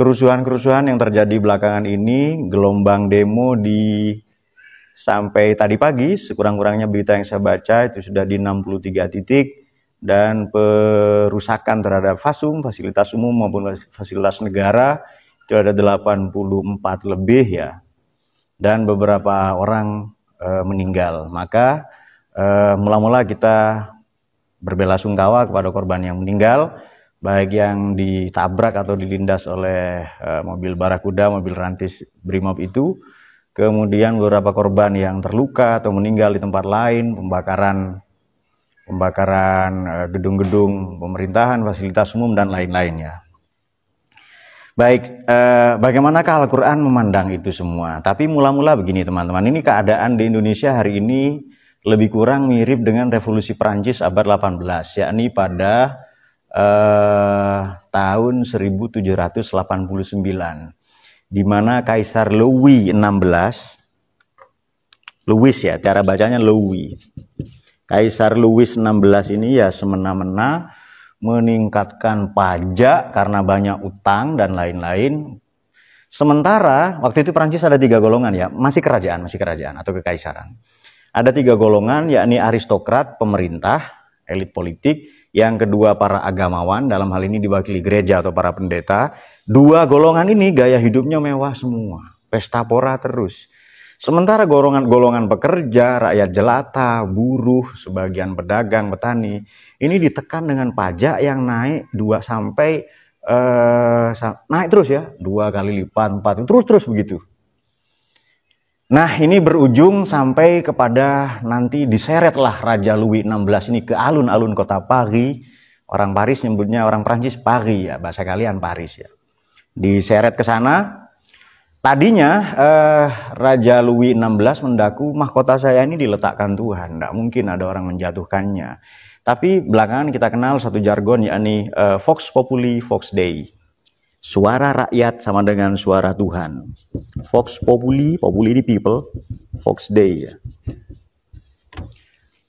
kerusuhan-kerusuhan yang terjadi belakangan ini, gelombang demo sampai tadi pagi, sekurang-kurangnya berita yang saya baca itu sudah di 63 titik, dan perusakan terhadap FASUM, fasilitas umum maupun fasilitas negara, itu ada 84 lebih ya, dan beberapa orang meninggal. Maka mula-mula kita berbelasungkawa kepada korban yang meninggal, baik yang ditabrak atau dilindas oleh mobil Barakuda, mobil rantis Brimob itu, kemudian beberapa korban yang terluka atau meninggal di tempat lain, pembakaran gedung-gedung pemerintahan, fasilitas umum, dan lain-lainnya. Baik, bagaimanakah Al-Quran memandang itu semua? Tapi mula-mula begini teman-teman, ini keadaan di Indonesia hari ini lebih kurang mirip dengan revolusi Perancis abad 18, yakni pada tahun 1789, di mana Kaisar Louis XVI, Louis ya, cara bacanya Louis. Kaisar Louis XVI ini ya semena-mena meningkatkan pajak karena banyak utang dan lain-lain. Sementara waktu itu Perancis ada 3 golongan ya, masih kerajaan atau kekaisaran. Ada 3 golongan, yakni aristokrat, pemerintah, elit politik. Yang kedua para agamawan, dalam hal ini diwakili gereja atau para pendeta. 2 golongan ini gaya hidupnya mewah semua, pesta pora terus. Sementara golongan pekerja, rakyat jelata, buruh, sebagian pedagang, petani, ini ditekan dengan pajak yang naik naik terus ya, 2 kali lipat, 4, terus begitu. Nah, ini berujung sampai kepada nanti diseretlah Raja Louis XVI ini ke alun-alun kota Paris. Orang Paris nyebutnya, orang Prancis Paris ya, bahasa kalian Paris ya. Diseret ke sana. Tadinya Raja Louis XVI mendaku mahkota saya ini diletakkan Tuhan, tidak mungkin ada orang menjatuhkannya. Tapi belakangan kita kenal satu jargon, yakni Vox Populi, Vox Dei. Suara rakyat sama dengan suara Tuhan. Vox Populi, Populi di people, Vox Dei ya.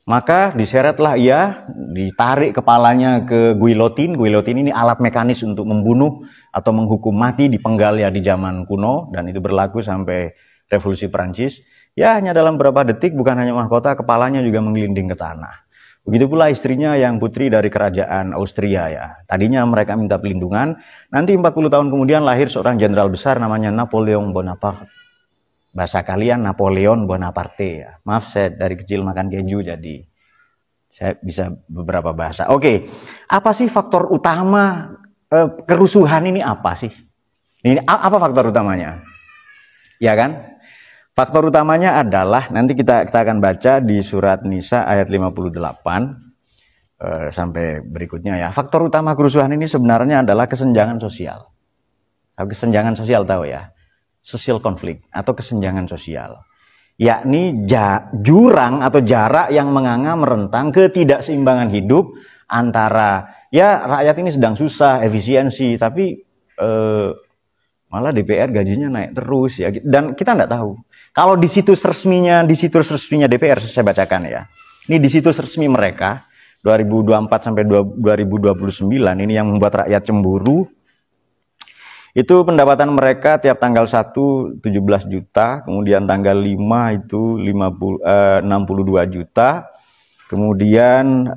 Maka diseretlah ia, ditarik kepalanya ke guillotine. Guillotine ini alat mekanis untuk membunuh atau menghukum mati, dipenggal ya di zaman kuno, dan itu berlaku sampai revolusi Perancis. Ya hanya dalam beberapa detik, bukan hanya mahkota, kepalanya juga menggelinding ke tanah. Begitu pula istrinya yang putri dari kerajaan Austria ya. Tadinya mereka minta pelindungan, nanti 40 tahun kemudian lahir seorang jenderal besar namanya Napoleon Bonaparte. Bahasa kalian Napoleon Bonaparte ya. Maaf, saya dari kecil makan keju jadi saya bisa beberapa bahasa. Oke, apa sih faktor utama kerusuhan ini apa sih? Ini apa faktor utamanya? Ya kan? Faktor utamanya adalah, nanti kita akan baca di surat Nisa ayat 58 sampai berikutnya ya. Faktor utama kerusuhan ini sebenarnya adalah kesenjangan sosial. Kesenjangan sosial tahu ya? Social conflict atau kesenjangan sosial. Yakni jurang atau jarak yang menganga merentang ketidakseimbangan hidup antara ya rakyat ini sedang susah, efisiensi, tapi malah DPR gajinya naik terus ya. Dan kita nggak tahu. Kalau di situs resminya DPR, saya bacakan ya. Ini di situs resmi mereka 2024 sampai 2029, ini yang membuat rakyat cemburu. Itu pendapatan mereka tiap tanggal 1 17 juta, kemudian tanggal 5 itu 62 juta. Kemudian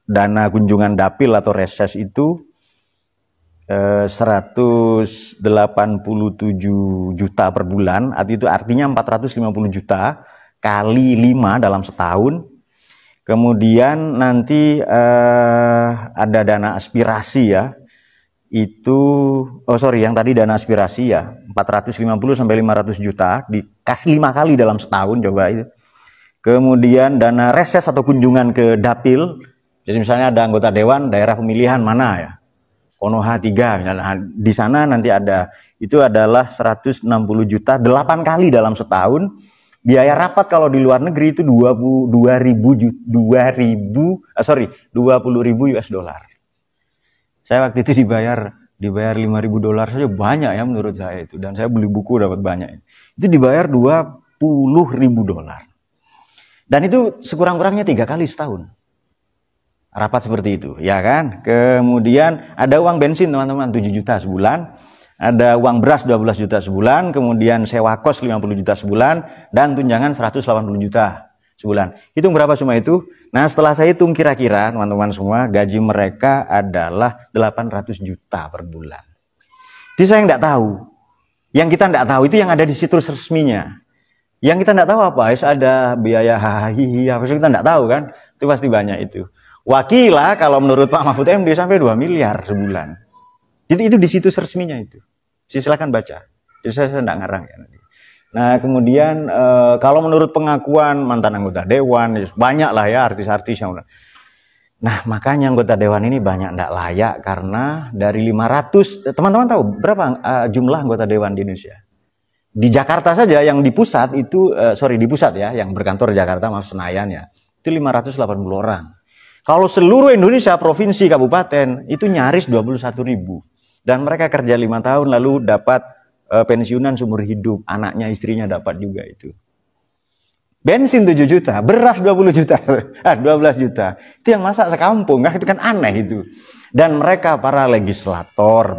dana kunjungan dapil atau reses itu 187 juta per bulan, itu artinya 450 juta kali 5 dalam setahun. Kemudian nanti ada dana aspirasi ya, itu yang tadi dana aspirasi ya 450 sampai 500 juta dikasih 5 kali dalam setahun, coba itu. Kemudian dana reses atau kunjungan ke dapil, jadi misalnya ada anggota dewan daerah pemilihan mana ya, Konoha 3 misalnya, di sana nanti ada, itu adalah 160 juta 8 kali dalam setahun. Biaya rapat kalau di luar negeri itu 20.000 US dollar. Saya waktu itu dibayar $5.000 saja banyak ya menurut saya itu, dan saya beli buku dapat banyak. Itu dibayar $20.000. Dan itu sekurang-kurangnya 3 kali setahun. Rapat seperti itu, ya kan? Kemudian ada uang bensin teman-teman 7 juta sebulan. Ada uang beras 12 juta sebulan, kemudian sewa kos 50 juta sebulan, dan tunjangan 180 juta sebulan. Hitung berapa semua itu? Nah, setelah saya hitung kira-kira, teman-teman semua, gaji mereka adalah 800 juta per bulan. Jadi saya nggak tahu. Yang kita nggak tahu itu yang ada di situs resminya. Yang kita nggak tahu apa? Ada biaya hahihi, apa sih kita nggak tahu kan? Itu pasti banyak itu. Wakilah kalau menurut Pak Mahfud MD sampai 2 miliar sebulan. Jadi itu di situs resminya itu. Silakan baca. Jadi saya tidak ngarang ya. Nah kemudian kalau menurut pengakuan mantan anggota dewan, banyak lah ya artis-artis yang. Nah makanya anggota dewan ini banyak tidak layak karena dari 500, teman-teman tahu berapa jumlah anggota dewan di Indonesia? Di Jakarta saja yang di pusat itu, di pusat ya, yang berkantor di Jakarta, maaf Senayan ya, itu 580 orang. Kalau seluruh Indonesia, provinsi, kabupaten, itu nyaris 21.000. Dan mereka kerja 5 tahun lalu dapat pensiunan seumur hidup. Anaknya, istrinya dapat juga itu. Bensin 7 juta, beras 20 juta, 12 juta. Itu yang masak sekampung, itu kan aneh itu. Dan mereka para legislator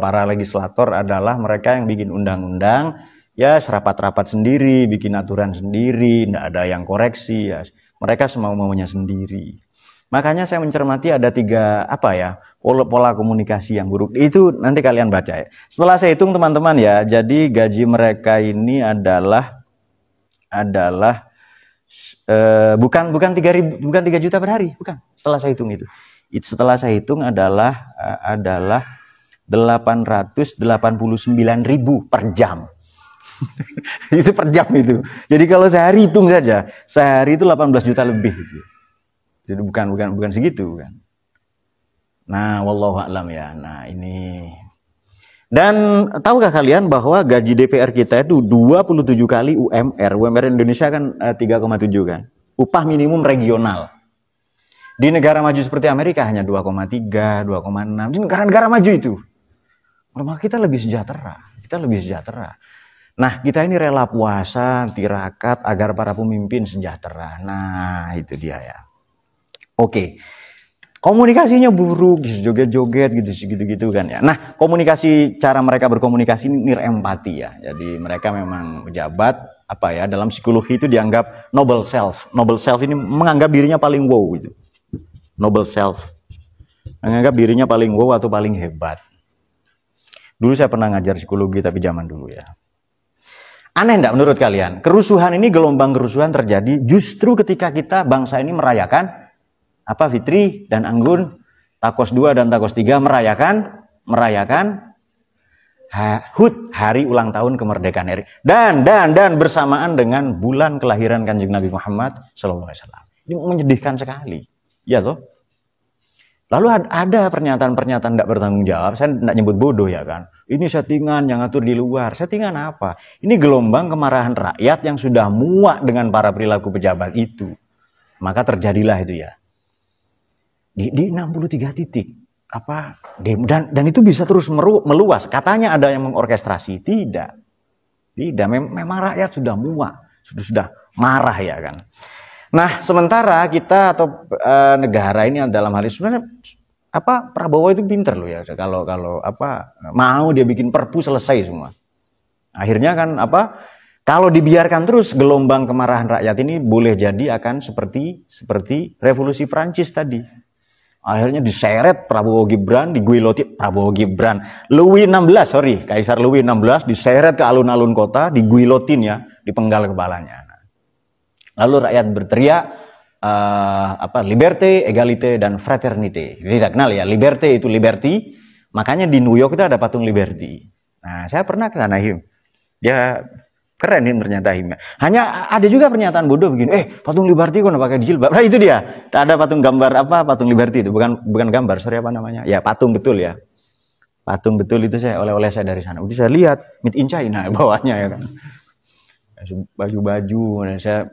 adalah mereka yang bikin undang-undang, ya serapat-rapat sendiri, bikin aturan sendiri, tidak ada yang koreksi, ya. Mereka semau-maunya sendiri. Makanya saya mencermati ada 3 pola komunikasi yang buruk. Itu nanti kalian baca ya. Setelah saya hitung teman-teman ya, jadi gaji mereka ini adalah bukan 3 juta per hari, bukan. Setelah saya hitung itu. Setelah saya hitung adalah 889.000 per jam. Itu per jam itu. Jadi kalau sehari hitung saja, sehari itu 18 juta lebih itu. Jadi bukan segitu kan. Nah, wallahu a'lam ya. Nah, ini. Dan tahukah kalian bahwa gaji DPR kita itu 27 kali UMR. UMR Indonesia kan 3,7 kan. Upah minimum regional. Di negara maju seperti Amerika hanya 2,3, 2,6. Di negara-negara maju itu. Normal kita lebih sejahtera. Nah, kita ini rela puasa, tirakat agar para pemimpin sejahtera. Nah, itu dia ya. Oke. Komunikasinya buruk, joget-joget gitu kan ya. Nah, cara mereka berkomunikasi ini nirempati ya. Jadi mereka memang pejabat dalam psikologi itu dianggap noble self. Noble self ini menganggap dirinya paling wow gitu. Noble self. Menganggap dirinya paling wow atau paling hebat. Dulu saya pernah ngajar psikologi tapi zaman dulu ya. Aneh enggak menurut kalian? Kerusuhan ini, gelombang kerusuhan terjadi justru ketika kita bangsa ini merayakan Fitri dan Anggun, Takos 2 dan Takos 3 merayakan HUT, hari ulang tahun kemerdekaan RI. Dan bersamaan dengan bulan kelahiran Kanjeng Nabi Muhammad SAW. Ini menyedihkan sekali. Ya toh? Lalu ada pernyataan-pernyataan tidak bertanggung jawab. Saya tidak nyebut bodoh ya kan. Ini settingan yang ngatur di luar. Settingan apa? Ini gelombang kemarahan rakyat yang sudah muak dengan para perilaku pejabat itu. Maka terjadilah itu ya. Di 63 titik dan itu bisa terus meluas. Katanya ada yang mengorkestrasi. Tidak. Memang rakyat sudah muak, sudah marah ya kan. Nah, sementara kita atau negara ini dalam hal ini sebenarnya Prabowo itu pinter loh ya. Kalau mau dia bikin perpu selesai semua. Akhirnya kan kalau dibiarkan terus gelombang kemarahan rakyat ini boleh jadi akan seperti revolusi Prancis tadi. Akhirnya diseret Prabowo Gibran, diguilotin Kaisar Louis XVI diseret ke alun-alun kota, diguilotin ya, dipenggal kepalanya. Lalu rakyat berteriak liberté, égalité dan fraternité. Tidak kenal ya, liberté itu liberty. Makanya di New York itu ada patung Liberty. Nah, saya pernah ke sana dia keren ternyata Him. Hanya ada juga pernyataan bodoh begini, patung Liberty kok pakai jilbab. Nah, itu dia. Ada patung gambar patung Liberty itu, bukan gambar, apa namanya? Ya, patung betul ya. Patung betul itu saya oleh-oleh saya dari sana. Udah saya lihat made in China bawahnya ya kan. Baju-baju, saya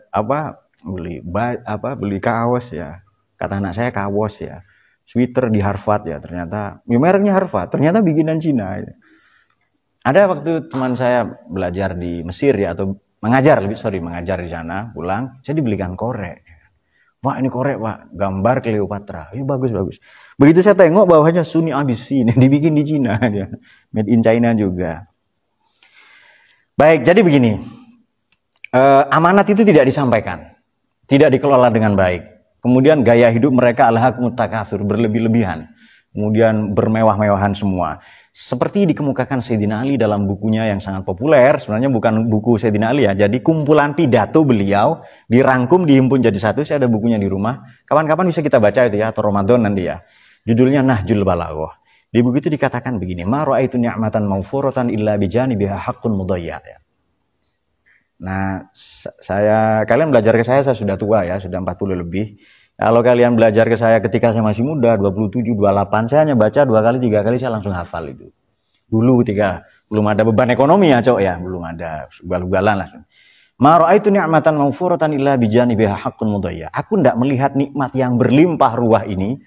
beli kaos ya. Kata anak saya kaos ya. Sweater di Harvard ya, ternyata mereknya Harvard, ternyata bikinan Cina ya. Ada waktu teman saya belajar di Mesir ya, atau mengajar di sana, pulang, saya dibelikan korek. Wah ini korek Pak, gambar Cleopatra. Ini bagus. Begitu saya tengok bawahnya Sunni Abysin, dibikin di Cina. Made in China juga. Baik, jadi begini. Amanat itu tidak disampaikan. Tidak dikelola dengan baik. Kemudian gaya hidup mereka alhaakumut takatsur, berlebih-lebihan. Kemudian bermewah-mewahan semua. Seperti dikemukakan Sayyidina Ali dalam bukunya yang sangat populer, sebenarnya bukan buku Sayyidina Ali ya, jadi kumpulan pidato beliau, dirangkum, dihimpun jadi satu, saya ada bukunya di rumah, kapan-kapan bisa kita baca itu ya, atau Ramadan nanti ya. Judulnya Nahjul Balaghah. Di buku itu dikatakan begini, ma ra'aitu ni'matan mawfuratan illa bijanibiha haqqun mudayya. Nah, kalian belajar ke saya sudah tua ya, sudah 40 lebih. Kalau kalian belajar ke saya ketika saya masih muda, 27, 28, saya hanya baca 2 kali, 3 kali, saya langsung hafal itu. Dulu ketika belum ada beban ekonomi ya, Cok ya, belum ada ugal-ugalan langsung. Ma ra'aitu ni'matan mawfuratan illa bijanibiha haqqun mudayya. Aku tidak melihat nikmat yang berlimpah ruah ini,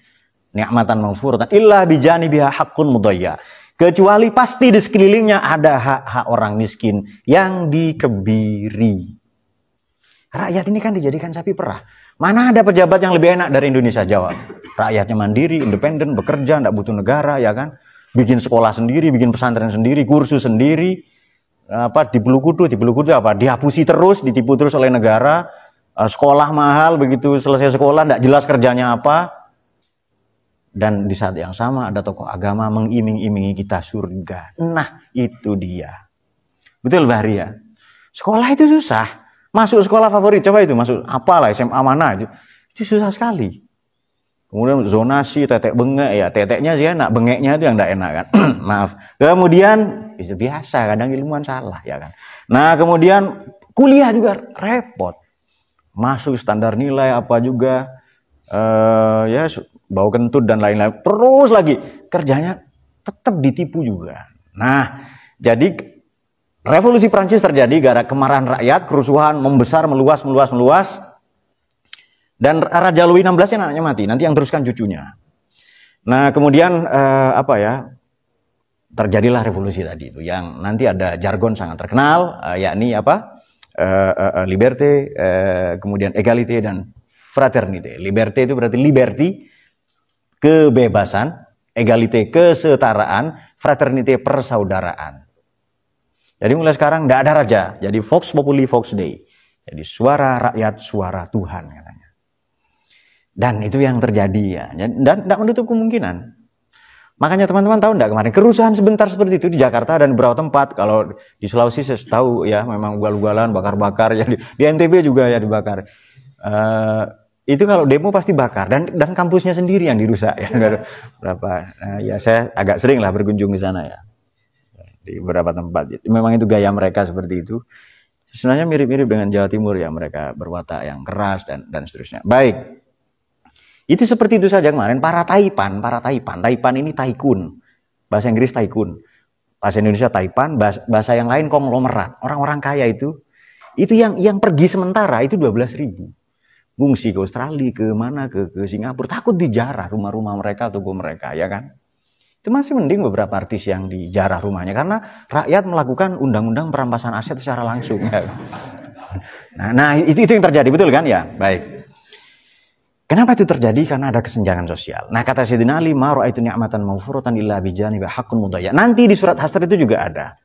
ni'matan mawfuratan illa bijanibiha haqqun mudayya. Kecuali pasti di sekelilingnya ada hak-hak orang miskin yang dikebiri. Rakyat ini kan dijadikan sapi perah. Mana ada pejabat yang lebih enak dari Indonesia? Jawab. Rakyatnya mandiri, independen, bekerja, tidak butuh negara, ya kan? Bikin sekolah sendiri, bikin pesantren sendiri, kursus sendiri. Dibulukudu apa? Dihapusi terus, ditipu terus oleh negara. Sekolah mahal, begitu selesai sekolah, tidak jelas kerjanya apa. Dan di saat yang sama ada tokoh agama mengiming-imingi kita surga. Nah, itu dia. Betul, Bahri ya? Sekolah itu susah. Masuk sekolah favorit, coba itu masuk apalah SMA mana itu susah sekali. Kemudian zonasi, tetek bengek ya, teteknya sih enak, bengeknya itu yang tidak enak kan. Maaf. Kemudian itu biasa, kadang ilmuwan salah ya kan. Nah kemudian kuliah juga repot, masuk standar nilai apa juga, ya bau kentut dan lain-lain. Terus lagi kerjanya tetap ditipu juga. Nah jadi Revolusi Prancis terjadi gara kemarahan rakyat, kerusuhan membesar, meluas. Dan Raja Louis XVI yang anaknya mati, nanti yang teruskan cucunya. Nah kemudian terjadilah revolusi tadi itu, yang nanti ada jargon sangat terkenal, yakni liberté, kemudian égalité dan fraternité. Liberté itu berarti liberty, kebebasan, égalité, kesetaraan, fraternité, persaudaraan. Jadi mulai sekarang tidak ada raja, jadi Vox Populi, Vox Dei. Jadi suara rakyat, suara Tuhan katanya. Dan itu yang terjadi ya, dan tidak menutup kemungkinan. Makanya teman-teman tahu tidak kemarin, kerusuhan sebentar seperti itu di Jakarta dan beberapa tempat. Kalau di Sulawesi saya tahu ya, memang ugal-ugalan, bakar-bakar, ya, di NTB juga ya dibakar. Itu kalau demo pasti bakar, dan kampusnya sendiri yang dirusak ya. Ya saya agak sering lah berkunjung ke sana ya. Di beberapa tempat. Memang itu gaya mereka seperti itu. Sebenarnya mirip-mirip dengan Jawa Timur ya, mereka berwatak yang keras dan seterusnya. Baik. Itu seperti itu saja kemarin. Para taipan ini taikun. Bahasa Inggris taikun. Bahasa Indonesia taipan, bahasa yang lain konglomerat. Orang-orang kaya itu yang pergi sementara itu 12.000. Ngungsi ke Australia, ke mana, ke Singapura, takut dijarah rumah-rumah mereka, toko mereka, ya kan? Itu masih mending beberapa artis yang dijarah rumahnya, karena rakyat melakukan undang-undang perampasan aset secara langsung. Ya. Nah itu yang terjadi, betul kan ya? Baik. Kenapa itu terjadi? Karena ada kesenjangan sosial. Nah kata Sayyidina Ali, ma ra'aitu ni'matan mawfuratan illa bijanibi haqqun mudayya. Nanti di surat Hasr itu juga ada.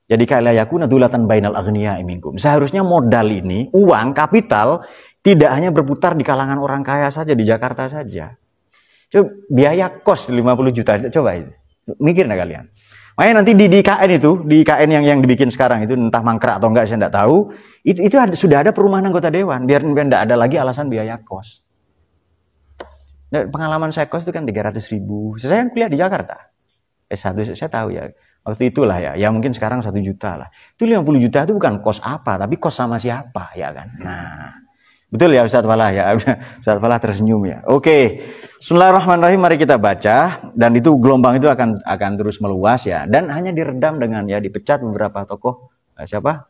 Jadi kala yakuna dulatan bainal aghniya'i minkum. Seharusnya modal ini, uang, kapital, tidak hanya berputar di kalangan orang kaya saja, di Jakarta saja. Coba biaya kos 50 juta, coba itu. Mikir nggak kalian? Makanya nanti di KN itu, di KN yang dibikin sekarang itu, entah mangkrak atau enggak saya enggak tahu, itu sudah ada perumahan anggota dewan, biar enggak ada lagi alasan biaya kos. Nah, pengalaman saya kos itu kan 300.000. Saya kuliah di Jakarta. S1 saya tahu ya. Waktu itulah ya mungkin sekarang 1 juta lah. Itu 50 juta itu bukan kos apa, tapi kos sama siapa, ya kan? Nah, betul ya Ustaz Falah ya. Ustaz Falah tersenyum ya. Oke. Bismillahirrahmanirrahim, mari kita baca, dan itu gelombang itu akan terus meluas ya, dan hanya diredam dengan ya dipecat beberapa tokoh, siapa?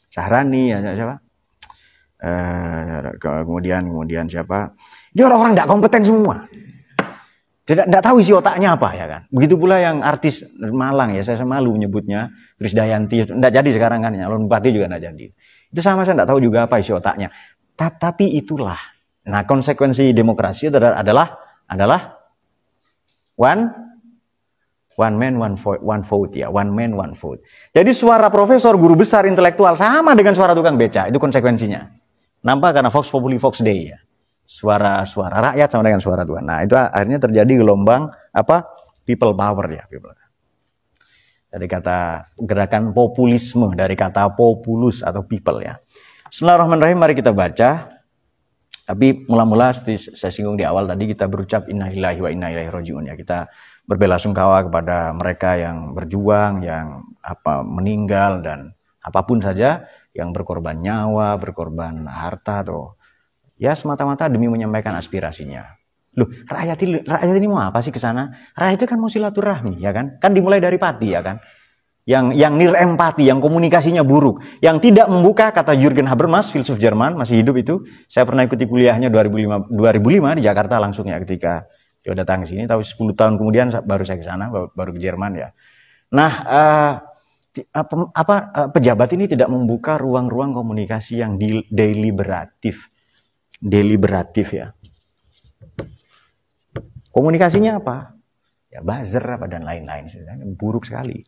Syahrani ya, siapa? Kemudian siapa? Dia orang-orang tidak kompeten semua. Tidak tahu isi otaknya apa ya kan. Begitu pula yang artis Malang ya, saya malu menyebutnya, Krisdayanti, tidak jadi sekarang kan ya, Lon Bupati juga tidak jadi. Itu sama, saya tidak tahu juga apa isi otaknya. Tapi itulah Nah, konsekuensi demokrasi adalah one man one vote ya, one man one vote. Jadi suara profesor, guru besar, intelektual sama dengan suara tukang beca, itu konsekuensinya. Nampak karena Vox Populi Vox Dei ya. Suara rakyat sama dengan suara Tuhan. Nah, itu akhirnya terjadi gelombang people power ya, people. Dari kata gerakan populisme, dari kata populus atau people ya. Bismillahirrahmanirrahim, mari kita baca. Tapi mula-mula seperti saya singgung di awal tadi, kita berucap innalillahi wa inna ilaihi raji'un ya. Kita berbelasungkawa kepada mereka yang berjuang, yang meninggal dan apapun saja, yang berkorban nyawa, berkorban harta atau ya semata-mata demi menyampaikan aspirasinya. Loh, rakyat ini mau apa sih ke sana? Rakyat itu kan mau silaturahmi ya kan? Kan dimulai dari pati ya kan? Yang nir empati, yang komunikasinya buruk, yang tidak membuka, kata Jürgen Habermas, filsuf Jerman, masih hidup itu. Saya pernah ikuti kuliahnya 2005 di Jakarta langsung ya, ketika dia datang ke sini. Tapi 10 tahun kemudian baru saya ke sana, baru ke Jerman ya. Nah, pejabat ini tidak membuka ruang-ruang komunikasi yang deliberatif ya. Komunikasinya apa? Ya buzzer dan lain-lain, buruk sekali.